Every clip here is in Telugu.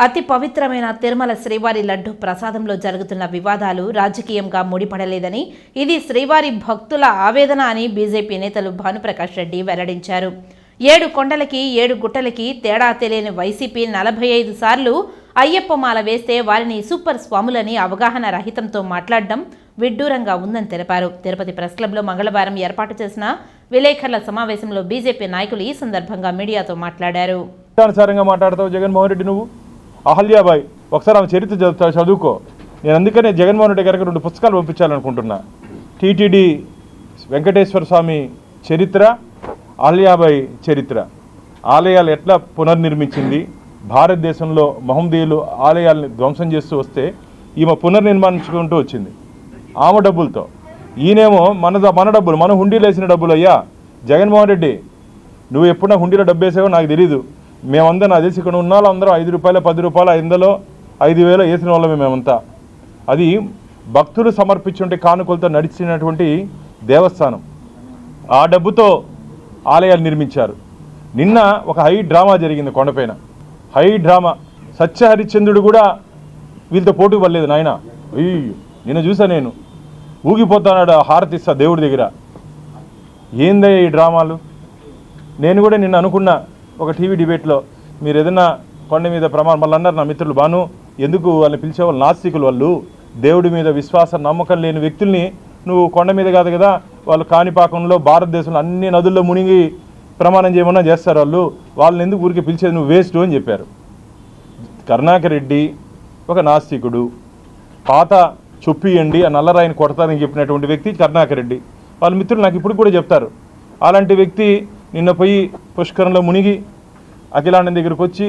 అతి పవిత్రమైన తిరుమల శ్రీవారి లడ్డు ప్రసాదంలో జరుగుతున్న వివాదాలు రాజకీయంగా ముడిపడలేదని, ఇది శ్రీవారి భక్తుల ఆవేదన అని బీజేపీ నేతలు భానుప్రకాష్ రెడ్డి వెల్లడించారు. 7 కొండలకి 7 గుట్టలకి తేడా తెలియని వైసీపీ 45 సార్లు అయ్యప్ప మాల వేస్తే వారిని సూపర్ స్వాములని అవగాహన రహితంతో మాట్లాడడం విడ్డూరంగా ఉందని తెలిపారు. తిరుపతి ప్రెస్ క్లబ్లో మంగళవారం ఏర్పాటు చేసిన విలేకరుల సమావేశంలో బీజేపీ నాయకులు ఈ సందర్భంగా మీడియాతో మాట్లాడారు. జగన్మోహన్ రెడ్డి నువ్వు అహల్యాబాయ్ ఒకసారి ఆమె చరిత్ర చదువుకో. నేను అందుకనే జగన్మోహన్ రెడ్డి గారికి 2 పుస్తకాలు పంపించాలనుకుంటున్నా. టీటీడీ వెంకటేశ్వర స్వామి చరిత్ర, అహల్యాబాయ్ చరిత్ర. ఆలయాలు ఎట్లా పునర్నిర్మించింది, భారతదేశంలో మహమ్మదీయులు ఆలయాల్ని ధ్వంసం చేస్తూ వస్తే ఈమె పునర్నిర్మాణించుకుంటూ వచ్చింది ఆమె డబ్బులతో. ఈయనేమో మన డబ్బులు, మన హుండీలు వేసిన డబ్బులు. అయ్యా జగన్మోహన్ రెడ్డి, నువ్వు ఎప్పుడు నా హుండీలో డబ్బు వేసావో నాకు తెలీదు. మేమందరం నాకు తెలిసి ఇక్కడ ఉన్న వాళ్ళందరూ 5 రూపాయలు 10 రూపాయలు 5,000 వేసిన వాళ్ళమే మేమంతా. అది భక్తులు సమర్పించుంటే కానుకలతో నడిచినటువంటి దేవస్థానం. ఆ డబ్బుతో ఆలయాలు నిర్మించారు. నిన్న ఒక హై డ్రామా జరిగింది కొండపైన. High drama. సత్యహరిశ్చంద్రుడు కూడా వీళ్ళతో పోటీ పడలేదు నాయన. నిన్న చూసా, నేను ఊగిపోతున్నాడు హారతిస్తా దేవుడి దగ్గర. ఏందయ్య ఈ డ్రామాలు? నేను కూడా నిన్న అనుకున్నా ఒక టీవీ డిబేట్లో, మీరు ఏదైనా కొండ మీద ప్రమాణం మళ్ళీ అన్నారు నా మిత్రులు, బాను ఎందుకు వాళ్ళని పిలిచేవాళ్ళు, నాస్తికులు వాళ్ళు, దేవుడి మీద విశ్వాసం నమ్మకం లేని వ్యక్తుల్ని నువ్వు కొండ మీద కాదు కదా, వాళ్ళు కాణిపాకంలో భారతదేశంలో అన్ని నదుల్లో మునిగి ప్రమాణం చేయమన్నా చేస్తారు, వాళ్ళని ఎందుకు ఊరికి పిలిచేది, నువ్వు వేస్ట్ అని చెప్పారు. కరుణాకర్ రెడ్డి ఒక నాస్తికుడు, పాత చొప్పియండి ఆ నల్లరాయిని కొడతారని చెప్పినటువంటి వ్యక్తి కరుణాకర్ రెడ్డి. వాళ్ళ మిత్రులు నాకు ఇప్పుడు కూడా చెప్తారు. అలాంటి వ్యక్తి నిన్న పోయి పుష్కరంలో మునిగి అఖిలాండం దగ్గరికి వచ్చి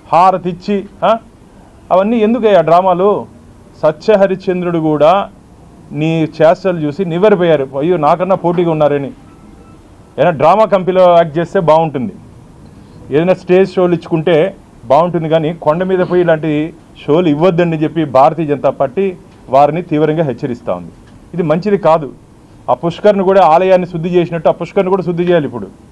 హారతిచ్చి అవన్నీ ఎందుకయ్యా డ్రామాలు? సత్యహరిశ్చంద్రుడు కూడా నీ చేష్టలు చూసి నివ్వెరపోయారు. అయ్యో నాకన్నా పోటీగా ఉన్నారని. ఏదైనా డ్రామా కంపెనీలో యాక్ట్ చేస్తే బాగుంటుంది, ఏదైనా స్టేజ్ షోలు ఇచ్చుకుంటే బాగుంటుంది, కానీ కొండ మీద పోయి ఇలాంటి షోలు ఇవ్వద్దని చెప్పి భారతీయ జనతా పార్టీ వారిని తీవ్రంగా హెచ్చరిస్తూ ఉంది. ఇది మంచిది కాదు. ఆ పుష్కర్ని కూడా ఆలయాన్ని శుద్ధి చేసినట్టు ఆ పుష్కర్ని కూడా శుద్ధి చేయాలి ఇప్పుడు.